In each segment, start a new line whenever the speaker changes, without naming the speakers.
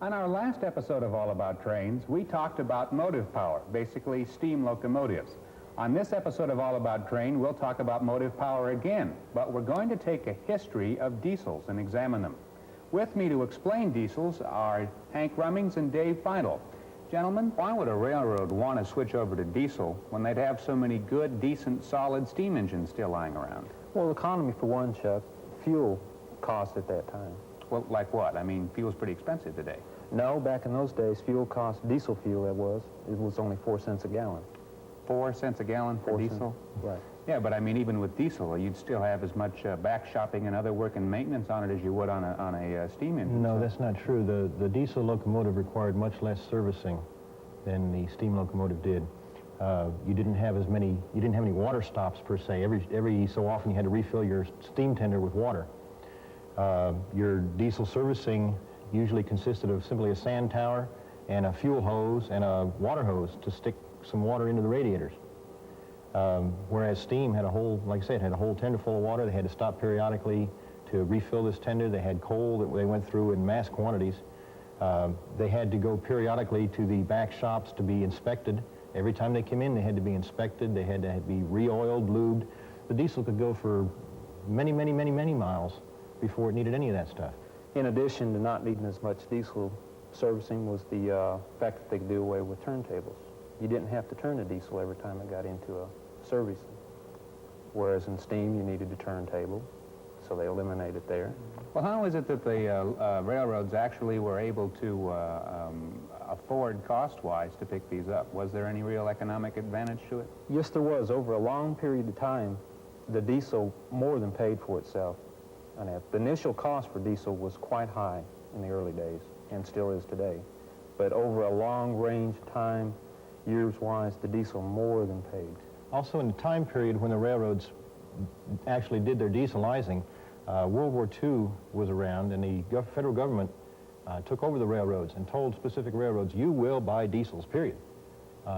On our last episode of All About Trains, we talked about motive power, basically steam locomotives. On this episode of All About Train, we'll talk about motive power again, but we're going to take a history of diesels and examine them. With me to explain diesels are Hank Rummings and Dave Feintel. Gentlemen, why would a railroad want to switch over to diesel when they'd have so many good, decent, solid steam engines still lying around?
Well, economy for one, Chuck. Fuel cost at that time.
Well, like what? I mean, fuel's pretty expensive today.
No, back in those days, fuel cost, diesel fuel it was only 4 cents a gallon.
4 cents a gallon for diesel?
Right.
Yeah, but I mean, even with diesel, you'd still have as much back shopping and other work and maintenance on it as you would on a steam engine.
No, that's not true. The diesel locomotive required much less servicing than the steam locomotive did. You didn't have any water stops per se. Every so often you had to refill your steam tender with water. Your diesel servicing usually consisted of simply a sand tower and a fuel hose and a water hose to stick some water into the radiators. Whereas steam had a whole, like I said, had a whole tender full of water. They had to stop periodically to refill this tender. They had coal that they went through in mass quantities. They had to go periodically to the back shops to be inspected. Every time they came in, they had to be inspected. They had to be re-oiled, lubed. The diesel could go for many, many, many, many miles before it needed any of that stuff.
In addition to not needing as much diesel servicing was the fact that they could do away with turntables. You didn't have to turn a diesel every time it got into a service. Whereas in steam, you needed a turntable, so they eliminated it there.
Well, how is it that the railroads actually were able to afford cost-wise to pick these up? Was there any real economic advantage to it?
Yes, there was. Over a long period of time, the diesel more than paid for itself. And the initial cost for diesel was quite high in the early days, and still is today. But over a long range of time, years-wise, the diesel more than paid.
Also, in the time period when the railroads actually did their dieselizing, World War II was around, and the federal government took over the railroads and told specific railroads, you will buy diesels, period.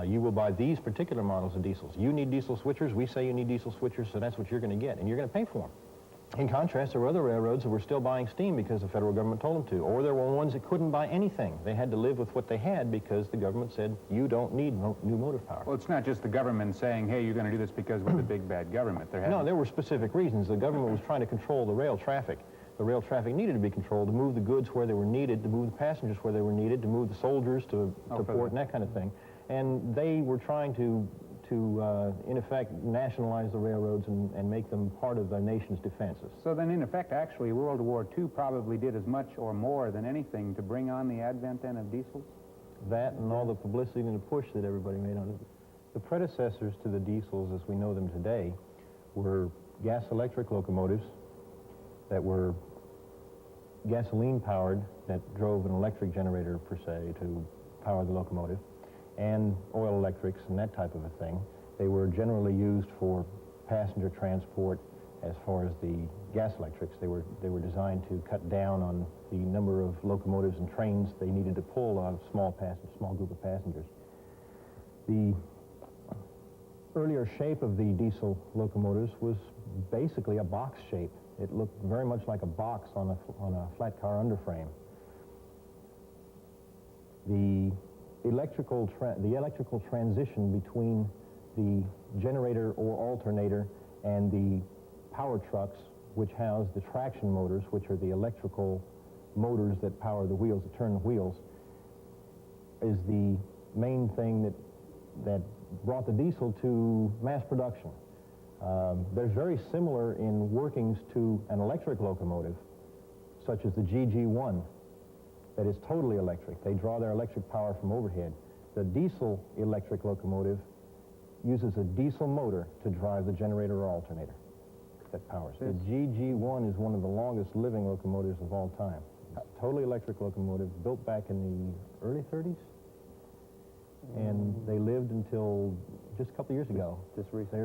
You will buy these particular models of diesels. You need diesel switchers, we say you need diesel switchers, so that's what you're going to get, and you're going to pay for them. In contrast, there were other railroads that were still buying steam because the federal government told them to, or there were ones that couldn't buy anything. They had to live with what they had because the government said, you don't need new motive power.
Well, it's not just the government saying, hey, you're going to do this because we're the big bad government.
No, there were specific reasons. The government was trying to control the rail traffic. The rail traffic needed to be controlled to move the goods where they were needed, to move the passengers where they were needed, to move the soldiers to port and that kind of thing. And they were trying to in effect, nationalize the railroads and make them part of the nation's defenses.
So then, in effect, actually, World War II probably did as much or more than anything to bring on the advent, then, of diesels?
That and all the publicity and the push that everybody made on it. The predecessors to the diesels, as we know them today, were gas-electric locomotives that were gasoline-powered, that drove an electric generator, per se, to power the locomotive, and oil electrics and that type of a thing. They were generally used for passenger transport. As far as the gas electrics, they were designed to cut down on the number of locomotives and trains they needed to pull out of small group of passengers. The earlier shape of the diesel locomotives was basically a box shape. It looked very much like a box on a flat car underframe. The electrical transition between the generator or alternator and the power trucks, which house the traction motors, which are the electrical motors that power the wheels, that turn the wheels, is the main thing that brought the diesel to mass production. They're very similar in workings to an electric locomotive, such as the GG1. That is totally electric. They draw their electric power from overhead. The diesel electric locomotive uses a diesel motor to drive the generator or alternator that powers. The GG1 is one of the longest living locomotives of all time. Totally electric locomotive, built back in the early 30s. And they lived until just a couple of years ago.
Just recently.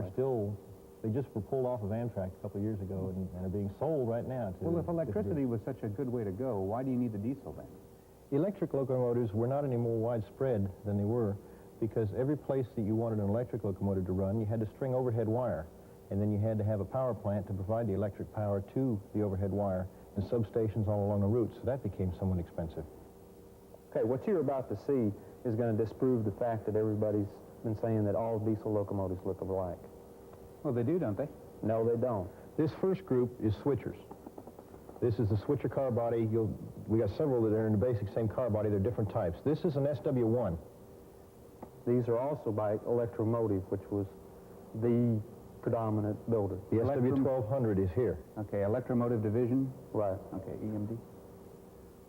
They just were pulled off of Amtrak a couple of years ago and are being sold right now.
Well, if electricity was such a good way to go, why do you need the diesel then?
Electric locomotives were not any more widespread than they were because every place that you wanted an electric locomotive to run, you had to string overhead wire. And then you had to have a power plant to provide the electric power to the overhead wire and substations all along the route. So that became somewhat expensive.
Okay, what you're about to see is going to disprove the fact that everybody's been saying that all diesel locomotives look alike.
Well, they do, don't they?
No, they don't.
This first group is switchers. This is the switcher car body. We got several that are in the basic same car body. They're different types. This is an SW1.
These are also by Locomotive, which was the predominant builder.
The SW1200 is here.
Okay, Electromotive Division.
Right.
Okay, EMD.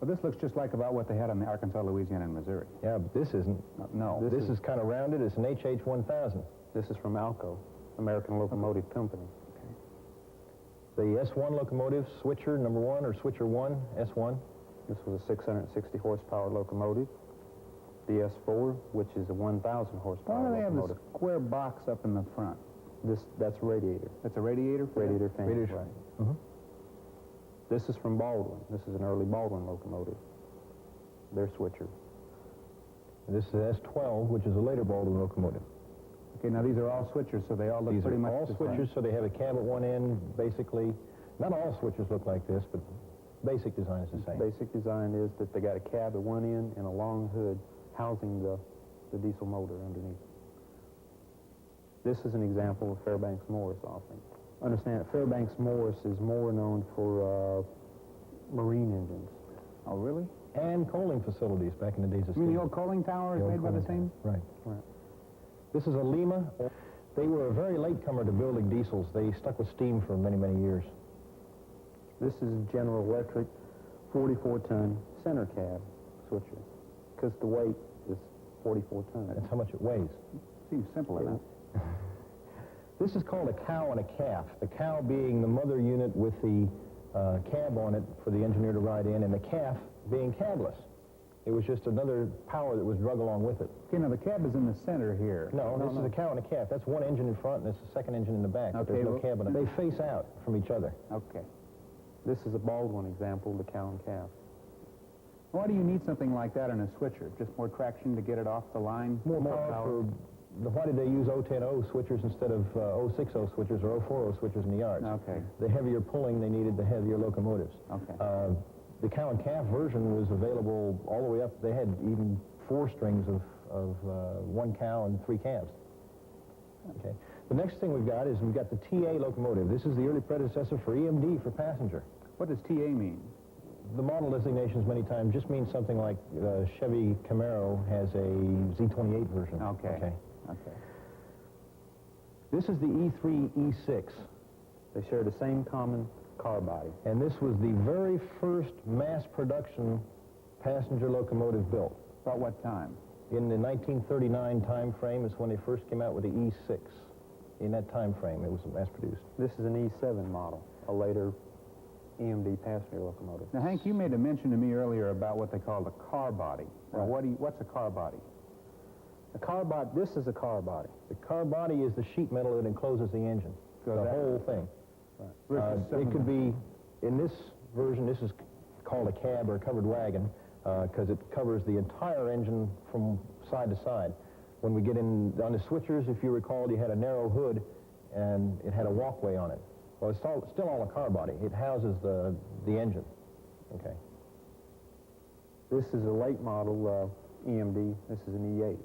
Well, this looks just like about what they had on the Arkansas, Louisiana, and Missouri.
Yeah, but this isn't.
No.
This is kind of rounded. It's an HH1000.
This is from ALCO, American Locomotive Company.
The S1 locomotive, switcher number 1, or switcher 1, S1.
This was a 660 horsepower locomotive. The S4, which is a 1,000 horsepower
Why do they have
locomotive.
this square box up in the front?
That's radiator.
That's a radiator?
Radiator fan.
Radiator.
Right.
Mhm.
This is from Baldwin. This is an early Baldwin locomotive. Their switcher.
This is S12, which is a later Baldwin locomotive.
Okay, now these are all switchers, so they all look
These
pretty
are
much
all
the
switchers,
same.
so they have a cab at one end, basically. Not all switchers look like this, but basic design is the same.
Basic design is that they got a cab at one end and a long hood housing the diesel motor underneath. This is an example of Fairbanks-Morse offering. Understand that Fairbanks-Morse is more known for marine engines.
Oh, really?
And coaling facilities back in the days of
You mean
steam.
the old coaling tower is
The old
made by the
coaling
same?
tower. Right.
Right.
This is a Lima. They were a very late comer to building diesels. They stuck with steam for many, many years.
This is General Electric 44-ton center cab switcher because the weight is 44 tons.
That's how much it weighs.
Seems simple enough.
This is called a cow and a calf. The cow being the mother unit with the cab on it for the engineer to ride in, and the calf being cabless. It was just another power that was drug along with it.
Okay, now the cab is in the center here.
No, this is a cow and a calf. That's one engine in front, and it's the second engine in the back.
Okay,
There's no
well-
cab in it. They face out from each other.
Okay.
This is a Baldwin example, the cow and calf.
Why do you need something like that in a switcher? Just more traction to get it off the line?
More power. Why did they use 010-0 switchers instead of 060 switchers or 040 switchers in the yards?
Okay.
The heavier pulling they needed, the heavier locomotives.
Okay.
The cow and calf version was available all the way up. They had even 4 strings of one cow and 3 calves. Okay. The next thing we've got is we've got the TA locomotive. This is the early predecessor for EMD for passenger.
What does TA mean?
The model designations many times just means something like Chevy Camaro has a Z28 version.
Okay.
This is the E3 E6.
They share the same common car body.
And this was the very first mass production passenger locomotive built.
About what time?
In the 1939 time frame is when they first came out with the E6. In that time frame, it was mass produced.
This is an E7 model, a later EMD passenger locomotive.
Now, Hank, you made a mention to me earlier about what they call the car body. Now,
Right.
what's a car body?
A car body, this is a car body.
The car body is the sheet metal that encloses the engine.
So
the
that-
whole thing.
Versus some
It
of
could
the-
be, in this version, this is called a cab or a covered wagon because it covers the entire engine from side to side. When we get in on the switchers, if you recall, you had a narrow hood and it had a walkway on it. Well, it's still all a car body. It houses the engine. Okay.
This is a late model EMD. This is an E8.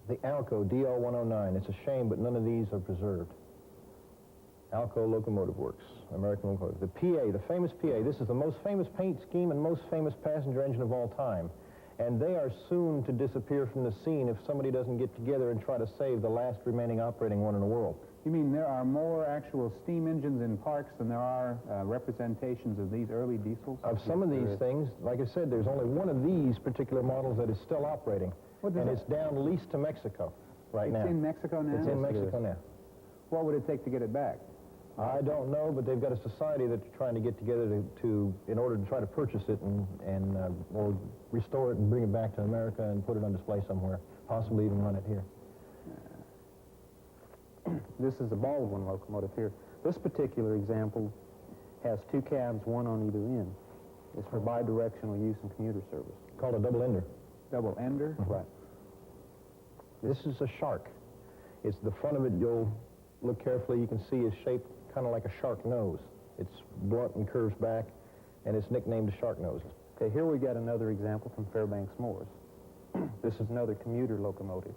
The Alco DL109. It's a shame, but none of these are preserved. Alco Locomotive Works, American Locomotive. The PA, the famous PA. This is the most famous paint scheme and most famous passenger engine of all time. And they are soon to disappear from the scene if somebody doesn't get together and try to save the last remaining operating one in the world.
You mean there are more actual steam engines in parks than there are representations of these early diesels?
Of some of these things, like I said, there's only one of these particular models that is still operating.
What does
And
that-
it's down leased to Mexico right now.
It's in Mexico now?
It's in
Yes, it
Mexico
is.
now.
What would it take to get it back?
I don't know, but they've got a society that they're trying to get together in order to try to purchase it or restore it and bring it back to America and put it on display somewhere, possibly even run it here.
This is a Baldwin locomotive here. This particular example has 2 cabs, one on either end. It's for bidirectional use in commuter service.
Called a double ender.
Double ender?
Right.
This is a shark. It's the front of it, you'll look carefully, you can see is shaped kind of like a shark nose. It's blunt and curves back, and it's nicknamed a shark nose.
Okay, here we got another example from Fairbanks-Morse. This is another commuter locomotive.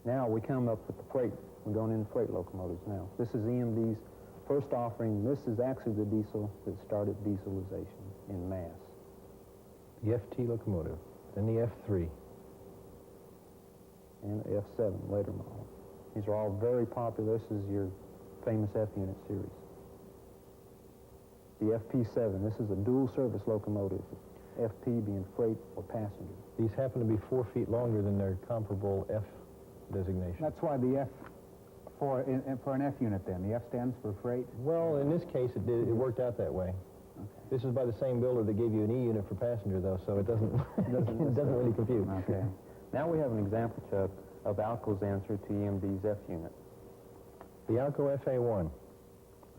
Now we come up with the freight. We're going into freight locomotives now. This is EMD's first offering. This is actually the diesel that started dieselization in mass.
The FT locomotive, then the F3.
And the F7, later model. These are all very popular. This is your famous F-unit series. The FP7, this is a dual-service locomotive, FP being freight or passenger.
These happen to be 4 feet longer than their comparable F designation.
That's why the F, for an F unit then, the F stands for freight?
Well, in this case, it worked out that way.
Okay.
This is by the same builder that gave you an E unit for passenger, though, so it doesn't, it doesn't really compute.
Okay. Now we have an example, Chuck, of Alco's answer to EMD's F unit.
The Alco FA1,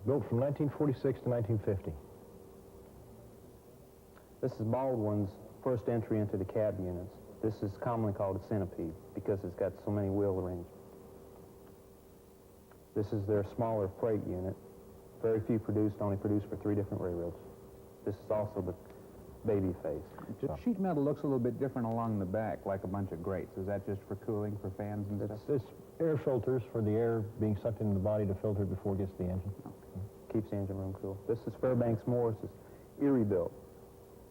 built from 1946 to 1950.
This is Baldwin's first entry into the cab units. This is commonly called a centipede because it's got so many wheel arrangements. This is their smaller freight unit. Very few produced, only produced for 3 different railroads. This is also the baby face.
The sheet metal looks a little bit different along the back, like a bunch of grates. Is that just for cooling, for fans and stuff?
It's air filters for the air being sucked into the body to filter it before it gets to the engine.
Okay. Keeps the engine room cool. This is Fairbanks-Morse's Erie built.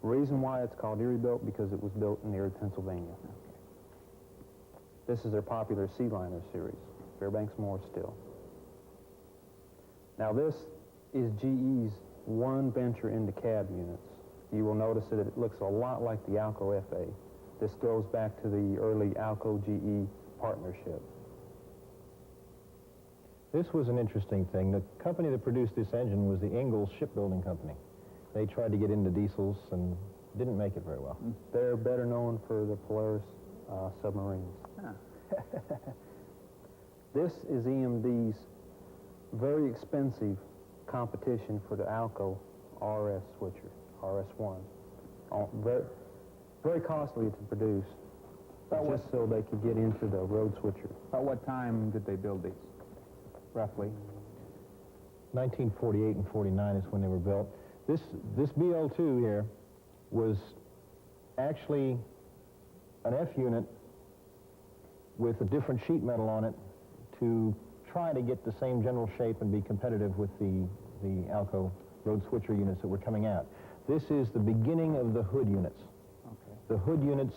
Reason why it's called Erie built, because it was built in Erie, Pennsylvania. Okay. This is their popular Sealiner series, Fairbanks-Morse still. Now this is GE's one venture into cab units. You will notice that it looks a lot like the Alco FA. This goes back to the early Alco-GE partnership.
This was an interesting thing. The company that produced this engine was the Ingalls Shipbuilding Company. They tried to get into diesels and didn't make it very well.
They're better known for the Polaris submarines.
Huh.
This is EMD's very expensive competition for the Alco RS switcher, RS1. Very, very costly to produce, just so they could get into the road switcher.
About what time did they build these, roughly?
1948 and 49 is when they were built. This BL2 here was actually an F unit with a different sheet metal on it to try to get the same general shape and be competitive with the Alco road switcher units that were coming out. This is the beginning of the hood units.
Okay.
The hood units,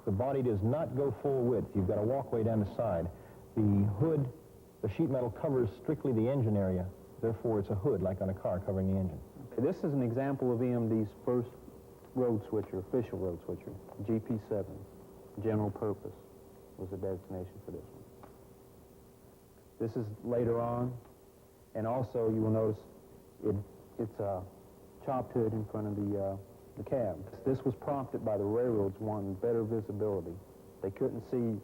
the body does not go full width. You've got a walkway down the side. The hood, the sheet metal covers strictly the engine area. Therefore, it's a hood, like on a car, covering the engine.
Okay, this is an example of EMD's first road switcher, official road switcher, GP7. General purpose was the designation for this one. This is later on, and also you will notice it's a chopped hood in front of the cab. This was prompted by the railroads wanting better visibility. They couldn't see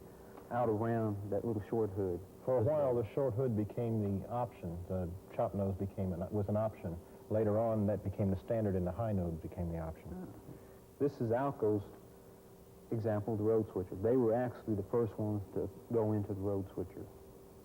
out around that little short hood.
For a while, the short hood became the option. The chop nose was an option. Later on, that became the standard, and the high nose became the option.
This is Alco's example of the road switcher. They were actually the first ones to go into the road switcher.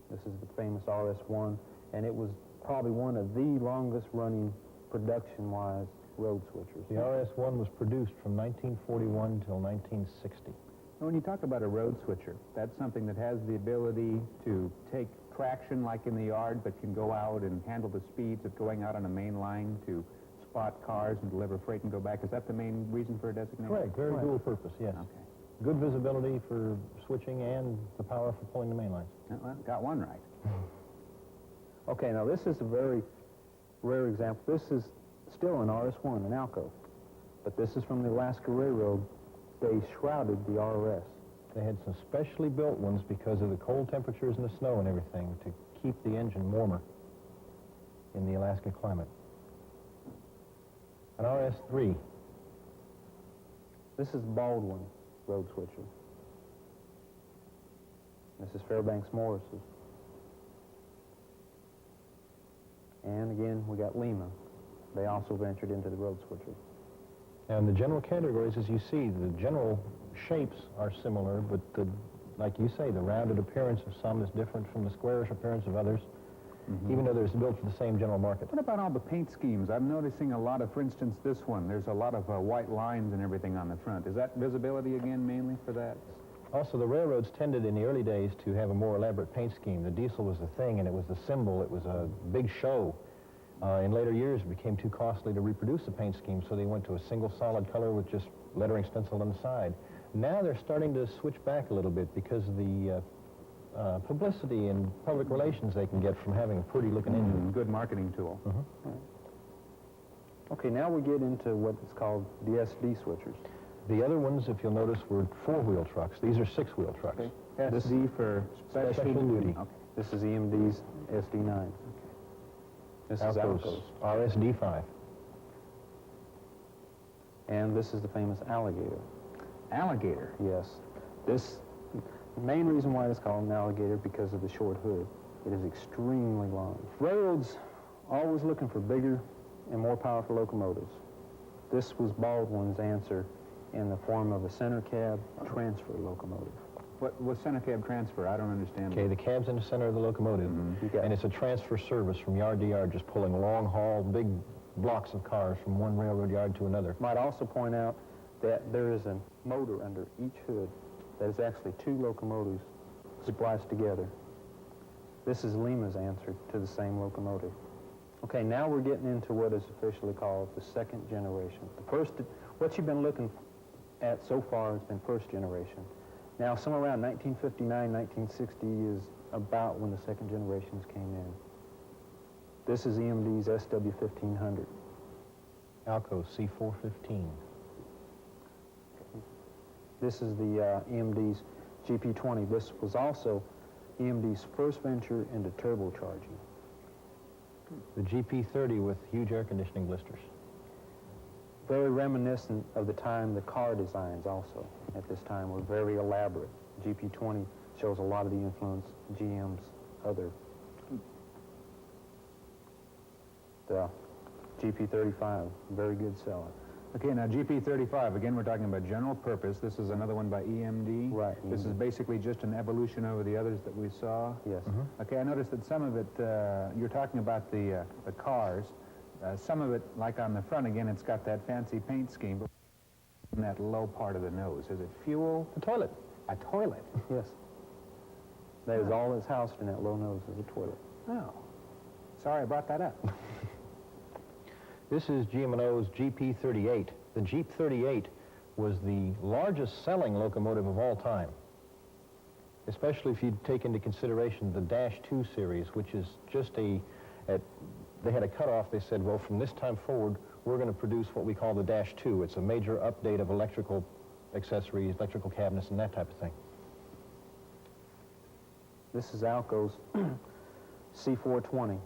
This is the famous RS1, and it was probably one of the longest-running production-wise road switchers.
The RS1 was produced from 1941 till 1960.
When you talk about a road switcher, that's something that has the ability to take traction like in the yard, but can go out and handle the speeds of going out on a main line to spot cars and deliver freight and go back. Is that the main reason for a designation?
Correct. Very dual purpose, yes.
Okay.
Good visibility for switching and the power for pulling the main lines.
Well, got one right.
Okay, now this is a very rare example. This is still an RS1, an Alco, but this is from the Alaska Railroad. They shrouded the RS.
They had some specially built ones because of the cold temperatures and the snow and everything to keep the engine warmer in the Alaska climate. An RS3.
This is Baldwin road switcher. This is Fairbanks-Morse. And again, we got Lima. They also ventured into the road switcher.
Now, in the general categories, as you see, the general shapes are similar, but like you say, the rounded appearance of some is different from the squarish appearance of others. even though they're built for the same general market.
What about all the paint schemes? I'm noticing a lot of, for instance, this one, there's a lot of white lines and everything on the front. Is that visibility again mainly for that?
Also, the railroads tended in the early days to have a more elaborate paint scheme. The diesel was the thing, and it was the symbol. It was a big show. In later years, it became too costly to reproduce the paint scheme, so they went to a single solid color with just lettering stenciled on the side. Now they're starting to switch back a little bit because of the publicity and public relations they can get from having a pretty looking engine.
Good marketing tool.
Okay, now we get into what is called the Vsd Switchers.
The other ones, if you'll notice, were four-wheel trucks. These are six-wheel trucks.
Okay.
SD for special duty. Okay.
This is EMD's SD9. This is Alco's.
RSD5.
And this is the famous Alligator.
Alligator?
Yes. The main reason why it's called an alligator because of the short hood. It is extremely long. Railroads always looking for bigger and more powerful locomotives. This was Baldwin's answer in the form of a center cab transfer locomotive.
What was center cab transfer? I don't understand.
Okay, the cab's in the center of the locomotive, and it's a transfer service from yard to yard, just pulling long haul, big blocks of cars from one railroad yard to another.
Might also point out that there is a motor under each hood that is actually two locomotives spliced together. This is Lima's answer to the same locomotive. Okay, now we're getting into what is officially called the second generation. What you've been looking at so far has been first generation. Now, somewhere around 1959, 1960 is about when the second generations came in. This is EMD's SW1500.
Alco C415.
This is the EMD's GP20. This was also EMD's first venture into turbocharging.
The GP30 with huge air conditioning blisters.
Very reminiscent of the time the car designs also at this time were very elaborate. GP20 shows a lot of the influence GM's other. The GP35, very good seller.
Okay, now GP35, again, we're talking about general purpose. This is another one by EMD.
Right.
This is basically just an evolution over the others that we saw.
Yes.
Okay, I noticed that some of it, you're talking about the cars. Some of it, like on the front, again, it's got that fancy paint scheme, but in that low part of the nose. Is it fuel?
A toilet.
A toilet?
Yes. That is all that's housed in that low nose is a toilet.
Oh. Sorry I brought that up.
This is GM&O's GP38. The Jeep 38 was the largest selling locomotive of all time, especially if you take into consideration the Dash 2 series, which is just they had a cutoff. They said, well, from this time forward, we're going to produce what we call the Dash 2. It's a major update of electrical accessories, electrical cabinets, and that type of thing.
This is Alco's C420.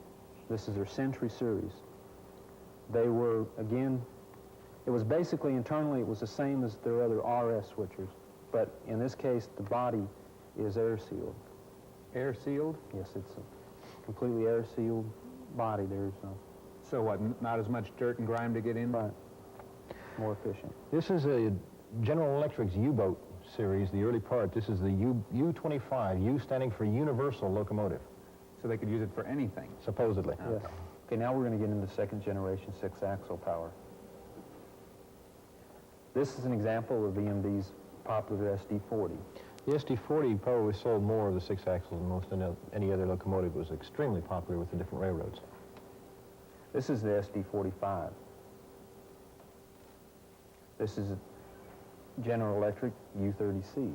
This is their Century series. They were, again, it was basically internally, it was the same as their other RS switchers, but in this case, the body is air-sealed.
Air-sealed?
Yes, it's a completely air-sealed body. There's
So what, not as much dirt and grime to get in?
right, more efficient.
This is a General Electric's U-boat series, the early part. This is the U25, U standing for Universal Locomotive,
So they could use it for anything?
supposedly.
Yes. Okay, now we're going to get into second generation six-axle power. This is an example of EMD's popular SD40.
The SD40 probably sold more of the six axles than most any other locomotive. It was extremely popular with the different railroads.
This is the SD45. This is General Electric U30C.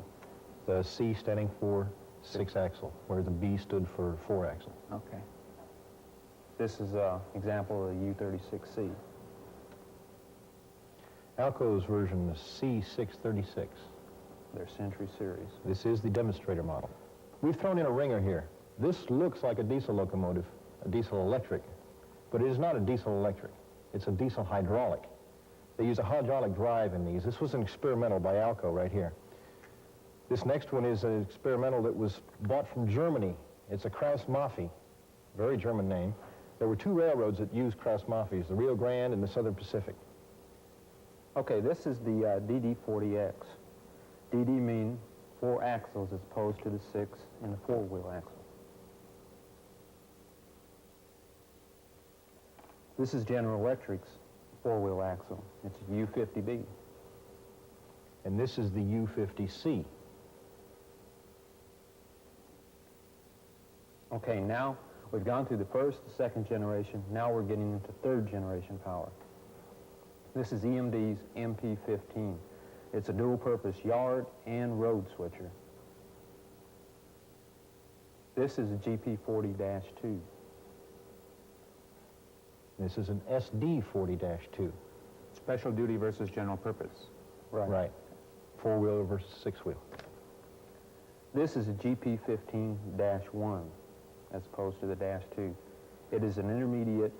The C standing for six axle, where the B stood for four axle.
Okay.
This is an example of the U36C.
Alco's version is C636.
Their Century series.
This is the demonstrator model. We've thrown in a ringer here. This looks like a diesel locomotive, a diesel electric, but it is not a diesel electric. It's a diesel hydraulic. They use a hydraulic drive in these. This was an experimental by Alco right here. This next one is an experimental that was bought from Germany. It's a Krauss-Maffei, very German name. There were two railroads that used Krauss-Maffeis, the Rio Grande and the Southern Pacific.
Okay, this is the DD40X. DD mean 4 axles as opposed to the 6 in the 4-wheel axle. This is General Electric's four-wheel axle. It's a U50B.
And this is the U50C.
Okay, now we've gone through the first, the second generation. Now we're getting into third generation power. This is EMD's MP15. It's a dual-purpose yard and road switcher. This is a GP40-2.
This is an SD40-2.
Special duty versus general purpose.
Right. Four-wheeler versus six-wheel.
This is a GP15-1 as opposed to the -2. It is an intermediate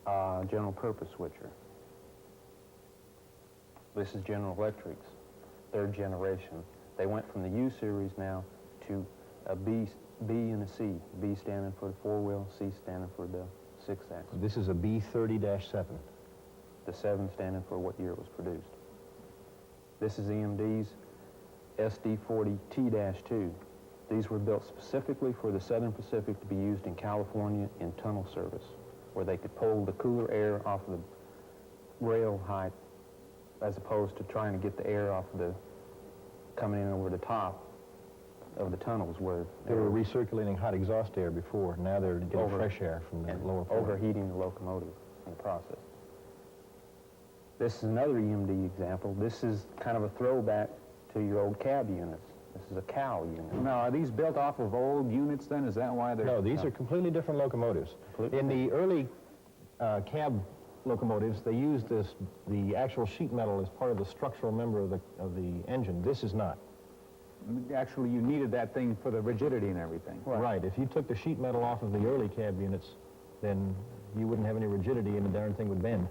general purpose switcher. This is General Electric's third generation. They went from the U series now to a B and a C. B standing for the four-wheel, C standing for the six-axle.
This is a B30-7.
The 7 standing for what year it was produced. This is EMD's SD40T-2. These were built specifically for the Southern Pacific to be used in California in tunnel service, where they could pull the cooler air off of the rail height as opposed to trying to get the air off of the, coming in over the top of the tunnels where
They were recirculating hot exhaust air before. Now they're getting fresh air from the lower floor.
overheating the locomotive in the process. This is another EMD example. This is kind of a throwback to your old cab units. This is a cow unit.
Now, are these built off of old units then? Is that why they're...
No, these are completely different locomotives. In the early cab locomotives, they used the actual sheet metal as part of the structural member of the engine. This is not.
Actually, you needed that thing for the rigidity and everything.
Right. If you took the sheet metal off of the early cab units, then you wouldn't have any rigidity and the darn thing would bend.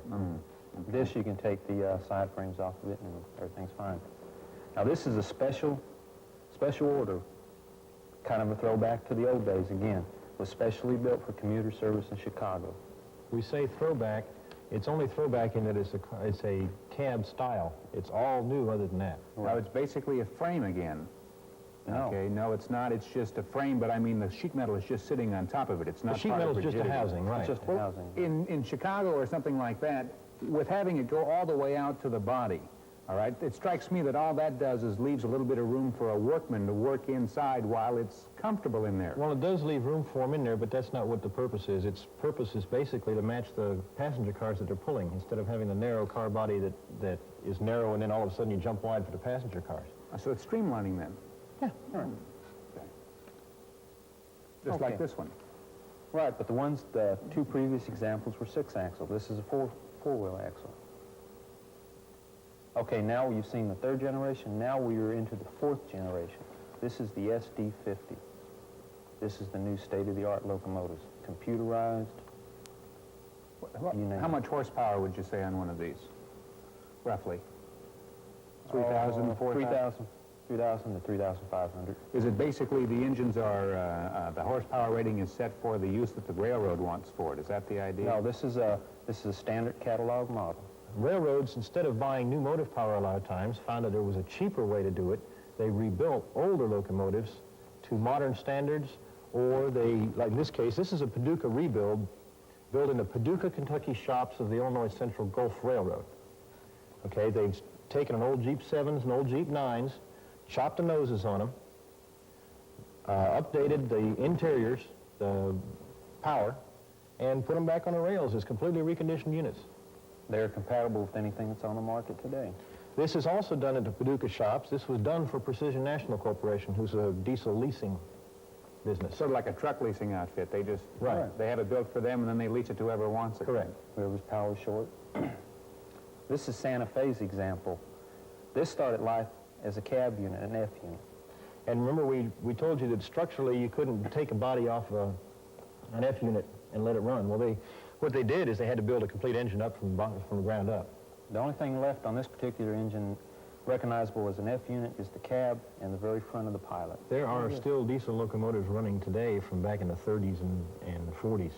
This, you can take the side frames off of it and everything's fine. Now, this is a special order, kind of a throwback to the old days again. It was specially built for commuter service in Chicago.
We say throwback. It's only throwback in that it's a cab style. It's all new other than that.
Now, it's basically a frame again.
No.
Okay, no, it's not. It's just a frame, but I mean, the sheet metal is just sitting on top of it. It's not
The sheet
part of
metal is just a
rigidity.
housing, right?
It's just a housing.
In Chicago or something like that, with having it go all the way out to the body, all right, it strikes me that all that does is leaves a little bit of room for a workman to work inside while it's comfortable in there.
Well, it does leave room for them in there, but that's not what the purpose is. Its purpose is basically to match the passenger cars that they're pulling, instead of having the narrow car body that is narrow and then all of a sudden you jump wide for the passenger cars.
So it's streamlining then.
Yeah.
Okay. Just like this one.
Right, but the two previous examples were six-axle. This is a four-wheel axle. Okay, now you've seen the third generation. Now we are into the fourth generation. This is the SD50. This is the new state-of-the-art locomotives. Computerized.
How much horsepower would you say on one of these, roughly? 3,000, 4,000?
3,000 to 3,500.
Is it basically the engines are, the horsepower rating is set for the use that the railroad wants for it? Is that the idea?
No, this is a standard catalog model.
Railroads, instead of buying new motive power a lot of times, found that there was a cheaper way to do it. They rebuilt older locomotives to modern standards, or they, like in this case, this is a Paducah rebuild, built in the Paducah, Kentucky shops of the Illinois Central Gulf Railroad. Okay, they've taken an old Jeep 7s and old Jeep 9s, chopped the noses on them, updated the interiors, the power, and put them back on the rails as completely reconditioned units.
They're compatible with anything that's on the market today.
This is also done at the Paducah shops. This was done for Precision National Corporation, who's a diesel leasing business.
Sort of like a truck leasing outfit. They just,
Right.
They have it built for them and then they lease it to whoever wants it.
Correct.
Whoever's power short. This is Santa Fe's example. This started life as a cab unit, an F unit.
And remember, we told you that structurally you couldn't take a body off an F unit and let it run. Well, what they did is they had to build a complete engine up from the ground up.
The only thing left on this particular engine recognizable as an F unit is the cab and the very front of the pilot.
There are still diesel locomotives running today from back in the 30s and 40s.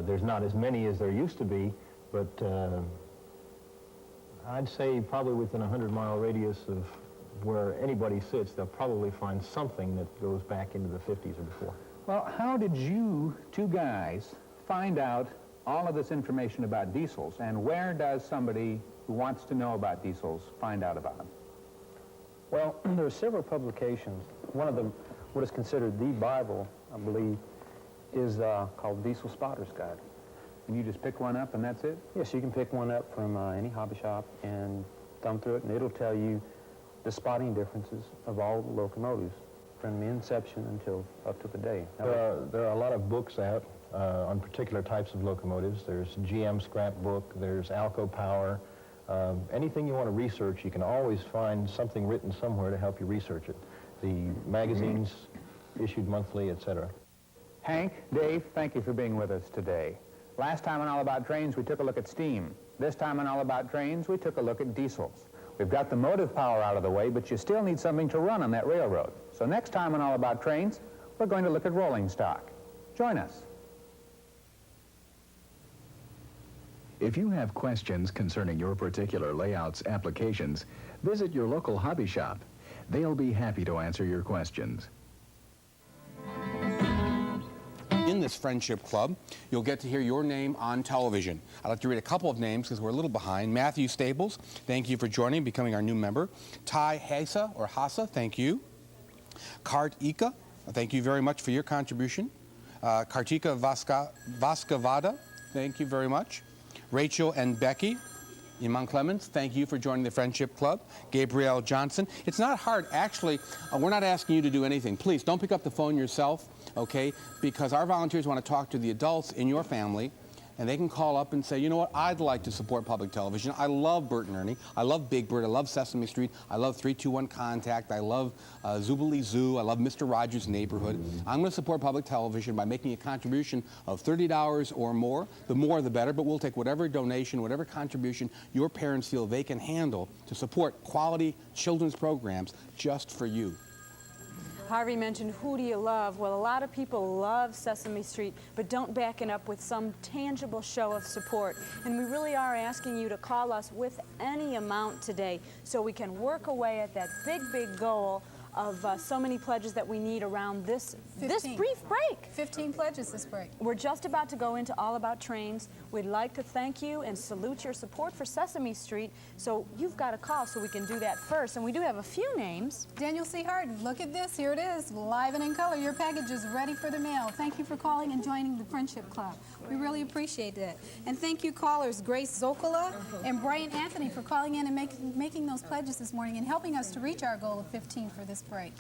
There's not as many as there used to be, but I'd say probably within a 100-mile radius of where anybody sits, they'll probably find something that goes back into the 50s or before.
Well, how did you two guys find out all of this information about diesels, and where does somebody who wants to know about diesels find out about them?
Well, there are several publications. One of them, what is considered the Bible, I believe, is called Diesel Spotter's Guide.
And you just pick one up and that's it?
Yes, you can pick one up from any hobby shop and thumb through it, and it'll tell you the spotting differences of all locomotives from the inception until up to the day.
There are a lot of books out on particular types of locomotives. There's GM scrapbook, there's Alco Power. Anything you want to research, you can always find something written somewhere to help you research it. The magazines issued monthly, etc.
Hank, Dave, thank you for being with us today. Last time on All About Trains, we took a look at steam. This time on All About Trains, we took a look at diesels. We've got the motive power out of the way, but you still need something to run on that railroad. So next time on All About Trains, we're going to look at rolling stock. Join us.
If you have questions concerning your particular layout's applications, visit your local hobby shop. They'll be happy to answer your questions.
In this Friendship Club, you'll get to hear your name on television. I'd like to read a couple of names because we're a little behind. Matthew Staples, thank you for joining, becoming our new member. Ty Hasa, or Hasa, thank you. Kart Ika, thank you very much for your contribution. Kartika Vaskavada, thank you very much. Rachel and Becky, Iman Clemens, thank you for joining the Friendship Club. Gabrielle Johnson. It's not hard, actually. We're not asking you to do anything. Please, don't pick up the phone yourself, okay? Because our volunteers want to talk to the adults in your family, and they can call up and say, you know what, I'd like to support public television. I love Bert and Ernie. I love Big Bird. I love Sesame Street. I love 321 Contact. I love Zoobilee Zoo. I love Mr. Rogers' Neighborhood. I'm going to support public television by making a contribution of $30 or more. The more, the better, but we'll take whatever donation, whatever contribution your parents feel they can handle to support quality children's programs just for you.
Harvey mentioned, who do you love? Well, a lot of people love Sesame Street, but don't back it up with some tangible show of support. And we really are asking you to call us with any amount today so we can work away at that big, big goal of so many pledges that we need around this brief break.
15 pledges this break.
We're just about to go into All About Trains. We'd like to thank you and salute your support for Sesame Street. So you've got to call so we can do that first. And we do have a few names.
Daniel C. Harden, look at this. Here it is, live and in color. Your package is ready for the mail. Thank you for calling and joining the Friendship Club. We really appreciate that. And thank you, callers Grace Zokola and Brian Anthony, for calling in and making those pledges this morning and helping us to reach our goal of 15 for this break.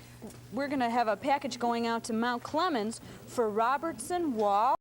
We're going to have a package going out to Mount Clemens for Robertson Wall.